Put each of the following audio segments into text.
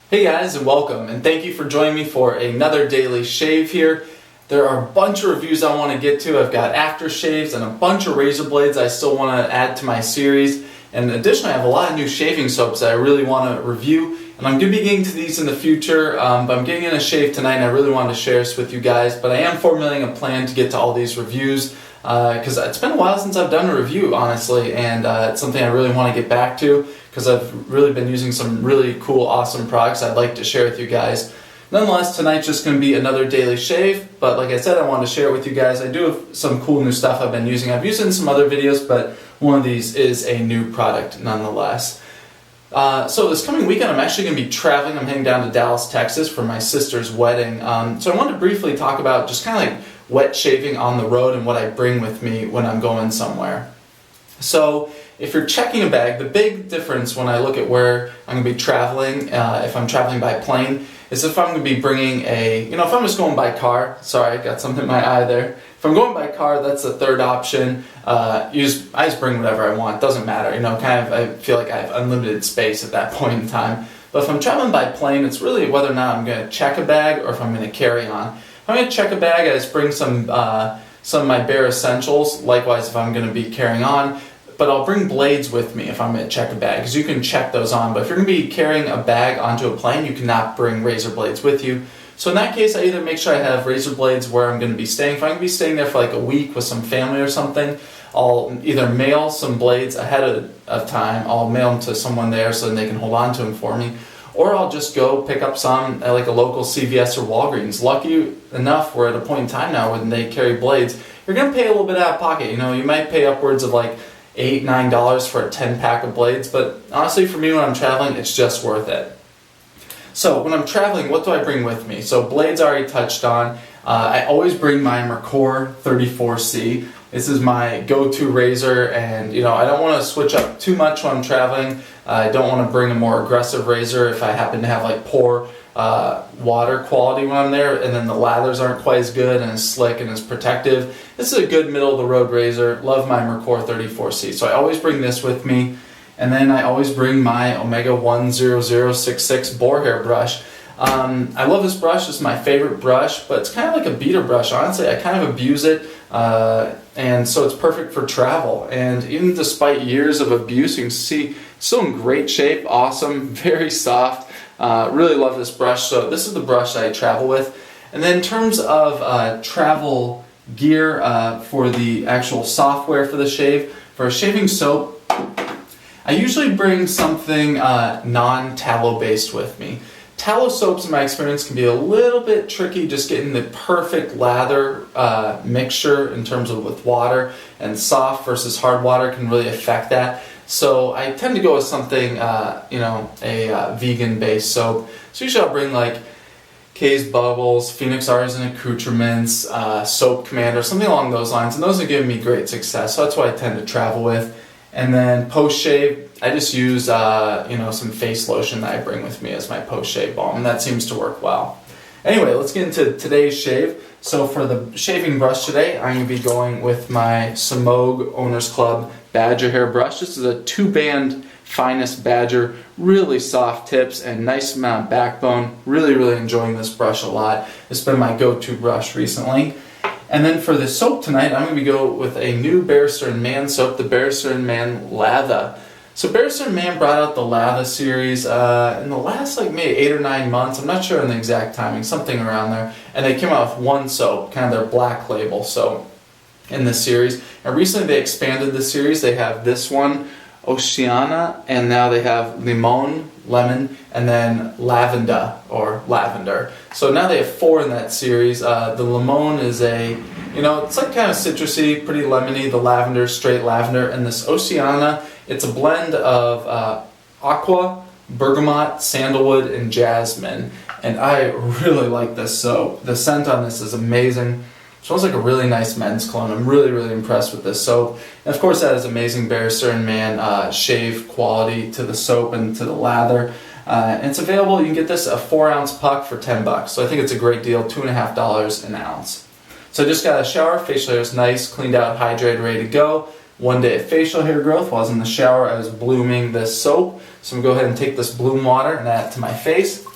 Hey guys, and welcome, and thank you for joining me for another daily shave here. There are a bunch of reviews I want to get to. I've got aftershaves and a bunch of razor blades I still want to add to my series. And additionally, I have a lot of new shaving soaps that I really want to review. And I'm going to be getting to these in the future, but I'm getting in a shave tonight and I really wanted to share this with you guys. But I am formulating a plan to get to all these reviews because it's been a while since I've done a review, honestly, and it's something I really want to get back to because I've really been using some really cool, awesome products I'd like to share with you guys. Nonetheless, tonight's just going to be another daily shave, but like I said, I wanted to share it with you guys. I do have some cool new stuff I've been using. I've used it in some other videos, but one of these is a new product nonetheless. So this coming weekend, I'm actually going to be traveling. I'm heading down to Dallas, Texas for my sister's wedding. So I wanted to briefly talk about just kind of like wet shaving on the road and what I bring with me when I'm going somewhere. So if you're checking a bag, the big difference when I look at where I'm going to be traveling, if I'm traveling by plane, is if I'm going to be bringing if I'm just going by car, sorry, I got something in my eye there. If I'm going by car, that's the third option. I just bring whatever I want, doesn't matter, I feel like I have unlimited space at that point in time. But if I'm traveling by plane, it's really whether or not I'm going to check a bag or if I'm going to carry on. If I'm going to check a bag, I just bring some of my bare essentials, likewise if I'm going to be carrying on. But I'll bring blades with me if I'm going to check a bag, because you can check those on. But if you're going to be carrying a bag onto a plane, you cannot bring razor blades with you. So in that case, I either make sure I have razor blades where I'm going to be staying. If I'm going to be staying there for like a week with some family or something, I'll either mail some blades ahead of time. I'll mail them to someone there so then they can hold on to them for me. Or I'll just go pick up some at like a local CVS or Walgreens. Lucky enough, we're at a point in time now when they carry blades. You're going to pay a little bit out of pocket. You might pay upwards of like $8, $9 for a 10-pack of blades, but honestly for me when I'm traveling, it's just worth it. So when I'm traveling, what do I bring with me? So blades I already touched on. I always bring my Merkur 34C. This is my go-to razor, and I don't want to switch up too much when I'm traveling. I don't want to bring a more aggressive razor if I happen to have like poor water quality when I'm there, and then the lathers aren't quite as good and as slick and as protective. This is a good middle-of-the-road razor. Love my Merkur 34C. So I always bring this with me, and then I always bring my Omega 10066 boar hair brush. I love this brush. It's my favorite brush, but it's kind of like a beater brush. Honestly, I kind of abuse it, and so it's perfect for travel. And even despite years of abuse, you can see it's still in great shape. Awesome, very soft. Really love this brush. So this is the brush that I travel with. And then in terms of travel gear for the actual software for the shave, for a shaving soap, I usually bring something non-tallow based with me. Tallow soaps, in my experience, can be a little bit tricky just getting the perfect lather mixture in terms of with water, and soft versus hard water can really affect that. So I tend to go with something, a vegan-based soap. So usually I'll bring like K's Bubbles, Phoenix Artisan Accoutrements, Soap Commander, something along those lines, and those have given me great success. So that's what I tend to travel with. And then post-shave, I just use some face lotion that I bring with me as my post-shave balm, and that seems to work well. Anyway, let's get into today's shave. So for the shaving brush today, I'm going to be going with my Semogue Owners Club Badger hair brush. This is a 2-band Finest Badger, really soft tips and nice amount of backbone. Really, really enjoying this brush a lot. It's been my go-to brush recently. And then for the soap tonight, I'm going to go with a new Barrister and Mann soap, the Barrister and Mann Latha. So Barrister and Mann brought out the Latha series in the last maybe 8 or 9 months. I'm not sure on the exact timing, something around there. And they came out with one soap, kind of their black label soap in this series. And recently they expanded the series. They have this one, Oceana, and now they have lemon, and then lavender. So now they have 4 in that series. The lemon is it's like kind of citrusy, pretty lemony. The lavender, straight lavender. And this Oceana, it's a blend of aqua, bergamot, sandalwood, and jasmine. And I really like this soap. The scent on this is amazing. It smells like a really nice men's cologne. I'm really, really impressed with this soap. And of course that has amazing Barrister and Mann shave quality to the soap and to the lather. And it's available, you can get this a 4-ounce puck for $10. So I think it's a great deal, $2.50 an ounce. So I just got a shower, facial hair is nice, cleaned out, hydrated, ready to go. One day of facial hair growth. While I was in the shower, I was blooming this soap. So I'm going to go ahead and take this bloom water and add it to my face.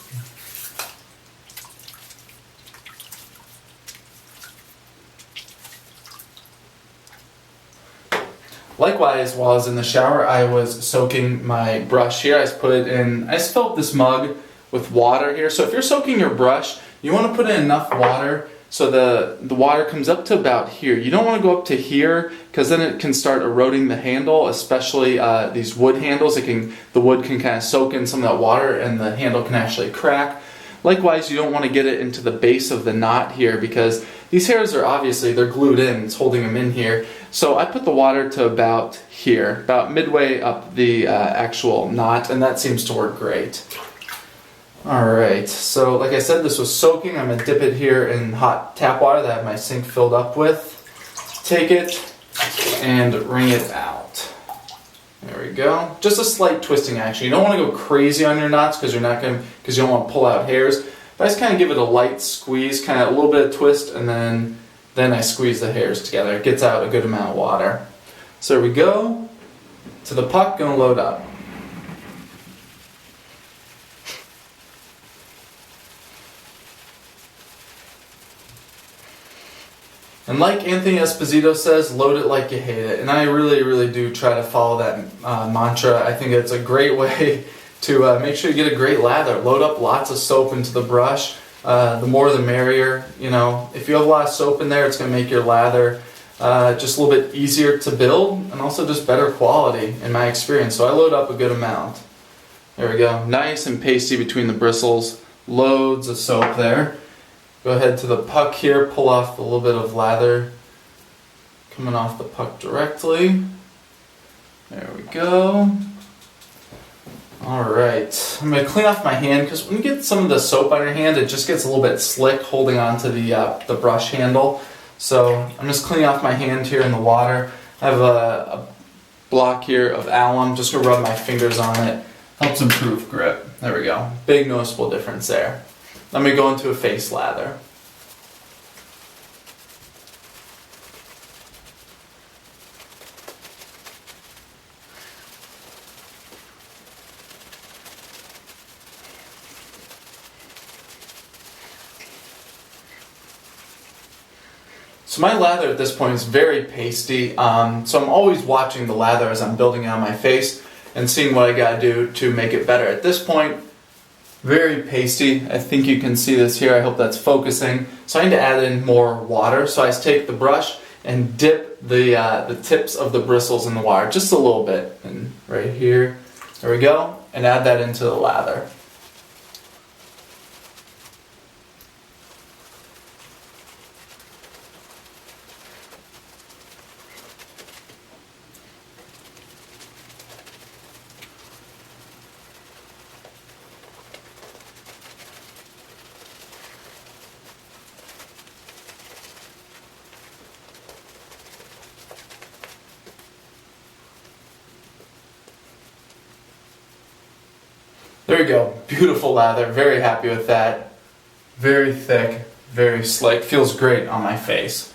Likewise, while I was in the shower, I was soaking my brush here. I just put it in, I just filled this mug with water here. So if you're soaking your brush, you want to put in enough water so the water comes up to about here. You don't want to go up to here because then it can start eroding the handle, especially these wood handles. The wood can kind of soak in some of that water and the handle can actually crack. Likewise, you don't want to get it into the base of the knot here because these hairs are obviously, they're glued in, it's holding them in here. So I put the water to about here, about midway up the actual knot, and that seems to work great. Alright, so like I said, this was soaking. I'm going to dip it here in hot tap water that I have my sink filled up with. Take it and wring it out. There we go. Just a slight twisting action. You don't want to go crazy on your knots because you don't want to pull out hairs. But I just kind of give it a light squeeze, kind of a little bit of twist, and then I squeeze the hairs together. It gets out a good amount of water. So there we go. To the puck, gonna load up. And like Anthony Esposito says, load it like you hate it. And I really, really do try to follow that mantra. I think it's a great way to make sure you get a great lather. Load up lots of soap into the brush. The more the merrier. You know, if you have a lot of soap in there, it's going to make your lather just a little bit easier to build and also just better quality in my experience. So I load up a good amount. There we go. Nice and pasty between the bristles. Loads of soap there. Go ahead to the puck here, pull off a little bit of lather coming off the puck directly. There we go. Alright, I'm going to clean off my hand because when you get some of the soap on your hand, it just gets a little bit slick holding onto the brush handle. So I'm just cleaning off my hand here in the water. I have a block here of alum, just going to rub my fingers on it. Helps improve grip. There we go. Big noticeable difference there. Let me go into a face lather. So my lather at this point is very pasty, so I'm always watching the lather as I'm building it on my face and seeing what I gotta do to make it better. At this point, very pasty. I think you can see this here. I hope that's focusing. So I need to add in more water. So I just take the brush and dip the tips of the bristles in the water just a little bit. And right here, there we go. And add that into the lather. There we go, beautiful lather, very happy with that. Very thick, very slick, feels great on my face.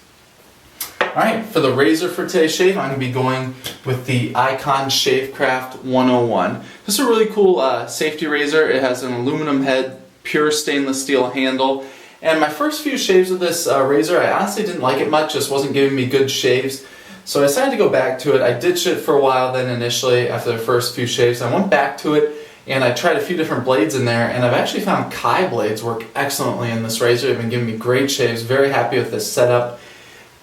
Alright, for the razor for today's shave, I'm going to be going with the Icon Shavecraft 101. This is a really cool safety razor. It has an aluminum head, pure stainless steel handle. And my first few shaves with this razor, I honestly didn't like it much, just wasn't giving me good shaves. So I decided to go back to it. I ditched it for a while then initially after the first few shaves. I went back to it and I tried a few different blades in there, and I've actually found Kai blades work excellently in this razor. They've been giving me great shaves, very happy with this setup.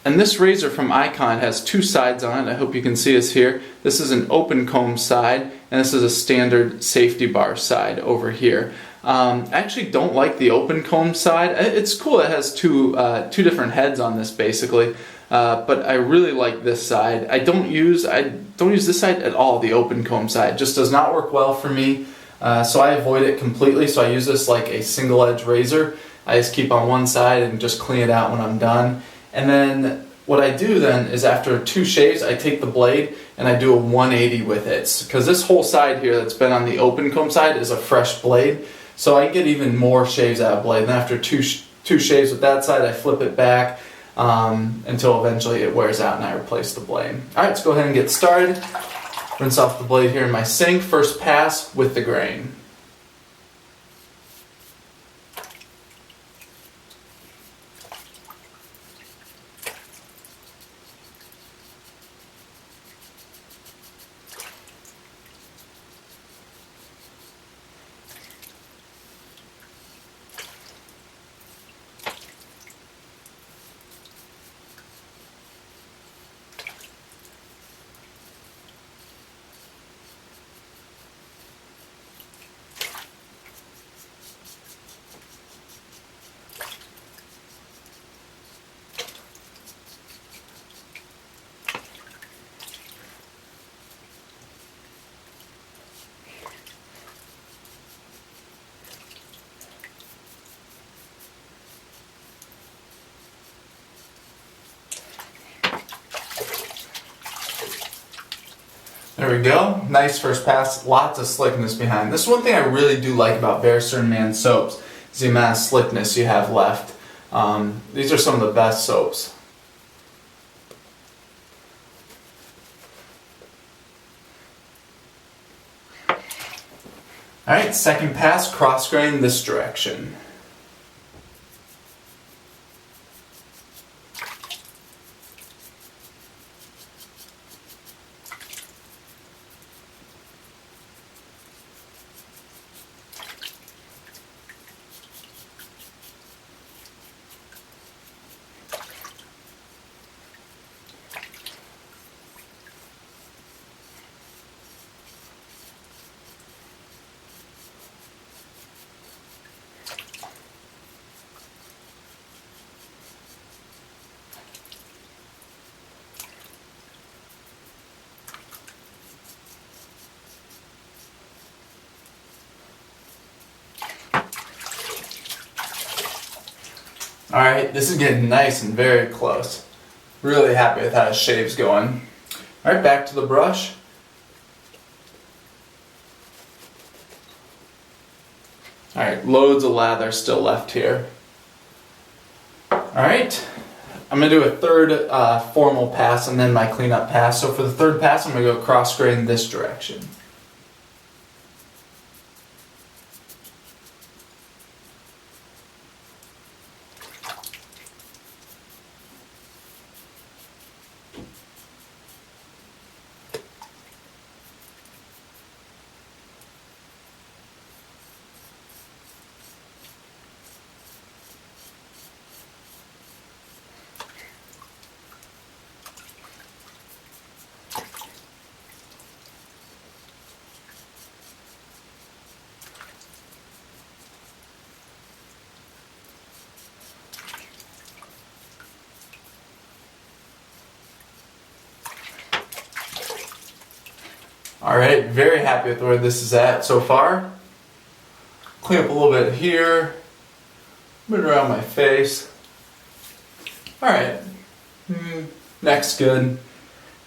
And this razor from Icon has two sides on it. I hope you can see this here. This is an open comb side, and this is a standard safety bar side over here. I actually don't like the open comb side. It's cool, it has two different heads on this basically. But I really like this side. I don't use this side at all, the open comb side. It just does not work well for me. So I avoid it completely. So I use this like a single edge razor. I just keep on one side and just clean it out when I'm done. And then what I do then is after two shaves, I take the blade and I do a 180 with it. Because this whole side here that's been on the open comb side is a fresh blade. So I get even more shaves out of blade. And after two shaves with that side, I flip it back until eventually it wears out and I replace the blade. Alright, let's go ahead and get started. Rinse off the blade here in my sink. First pass with the grain. There we go. Nice first pass. Lots of slickness behind. This is one thing I really do like about Barrister and Mann soaps, is the amount of slickness you have left. These are some of the best soaps. Alright, second pass, cross grain this direction. Alright, this is getting nice and very close. Really happy with how the shave's going. Alright, back to the brush. Alright, loads of lather still left here. Alright, I'm going to do a third formal pass and then my cleanup pass. So for the third pass, I'm going to go cross grain this direction. Alright, very happy with where this is at so far. Clean up a little bit here, a bit around my face. Alright, neck's good.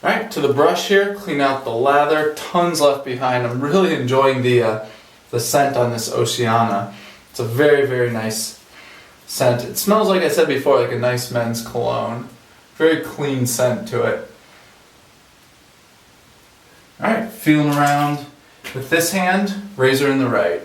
Alright, to the brush here, clean out the lather, tons left behind. I'm really enjoying the scent on this Oceana. It's a very, very nice scent. It smells, like I said before, like a nice men's cologne. Very clean scent to it. Alright, feeling around with this hand, razor in the right.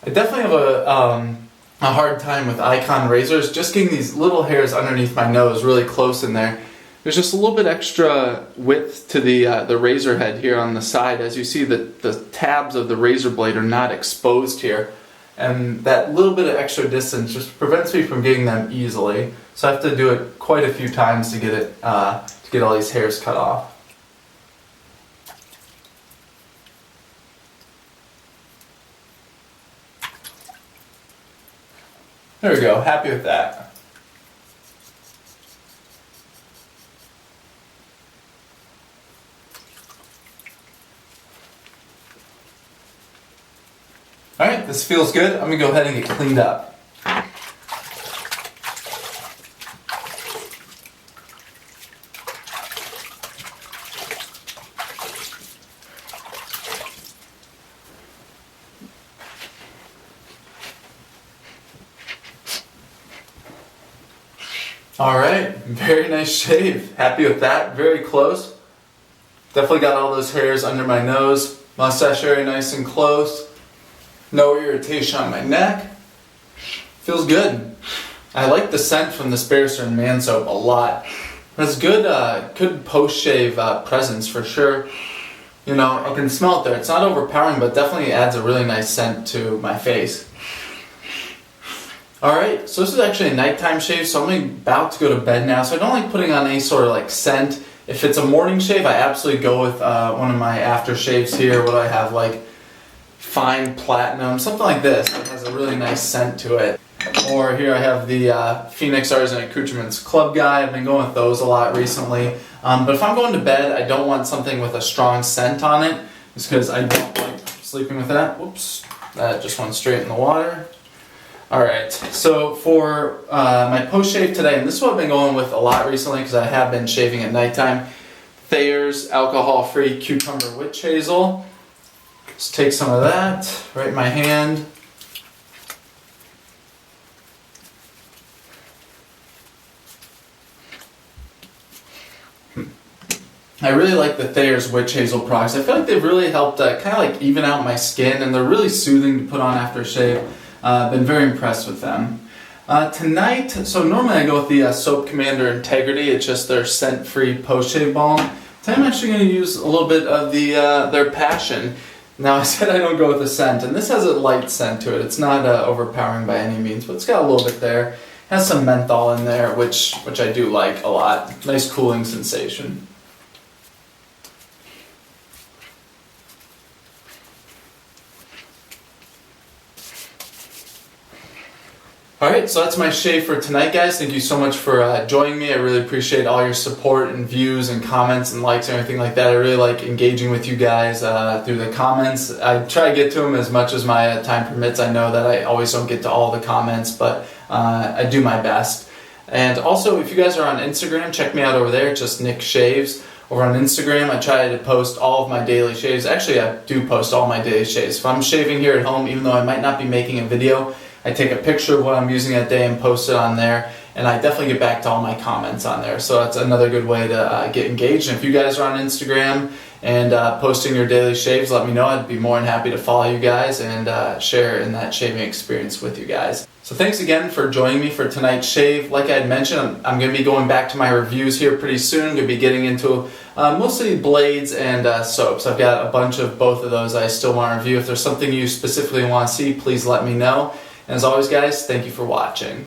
I definitely have a hard time with Icon razors, just getting these little hairs underneath my nose really close in there. There's just a little bit extra width to the razor head here on the side. As you see, the tabs of the razor blade are not exposed here, and that little bit of extra distance just prevents me from getting them easily. So I have to do it quite a few times to get all these hairs cut off. There we go, happy with that. Alright, this feels good. I'm going to go ahead and get cleaned up. Alright, very nice shave. Happy with that, very close. Definitely got all those hairs under my nose. Mustache area nice and close. No irritation on my neck. Feels good. I like the scent from this Barrister and Mann soap a lot. It's good, good post-shave presence for sure. You know, I can smell it there. It's not overpowering, but definitely adds a really nice scent to my face. Alright, so this is actually a nighttime shave, so I'm about to go to bed now. So I don't like putting on any sort of like scent. If it's a morning shave, I absolutely go with one of my aftershaves here. What do I have, like Fine Platinum, something like this. It has a really nice scent to it. Or here I have the Phoenix Artisan Accoutrements Club Guy. I've been going with those a lot recently. But if I'm going to bed, I don't want something with a strong scent on it, just because I don't like sleeping with that. Whoops, that just went straight in the water. Alright, so for my post-shave today, and this is what I've been going with a lot recently because I have been shaving at nighttime, Thayer's alcohol-free cucumber witch hazel. Just take some of that right in my hand. I really like the Thayer's Witch Hazel products. I feel like they've really helped kind of like even out my skin, and they're really soothing to put on after a shave. Been very impressed with them. Tonight, so normally I go with the Soap Commander Integrity. It's just their scent-free post-shave balm. Today I'm actually going to use a little bit of the their Passion. Now I said I don't go with the scent, and this has a light scent to it. It's not overpowering by any means, but it's got a little bit there. It has some menthol in there, which I do like a lot. Nice cooling sensation. Alright, so that's my shave for tonight, guys. Thank you so much for joining me. I really appreciate all your support and views and comments and likes and everything like that. I really like engaging with you guys through the comments. I try to get to them as much as my time permits. I know that I always don't get to all the comments, but I do my best. And also, if you guys are on Instagram, check me out over there. It's just Nick Shaves. Over on Instagram, I try to post all of my daily shaves. Actually, I do post all my daily shaves. If I'm shaving here at home, even though I might not be making a video, I take a picture of what I'm using that day and post it on there, and I definitely get back to all my comments on there. So that's another good way to get engaged. And if you guys are on Instagram and posting your daily shaves, let me know. I'd be more than happy to follow you guys and share in that shaving experience with you guys. So thanks again for joining me for tonight's shave. Like I had mentioned, I'm going to be going back to my reviews here pretty soon. I'm going to be getting into mostly blades and soaps. I've got a bunch of both of those I still want to review. If there's something you specifically want to see, please let me know. And as always, guys, thank you for watching.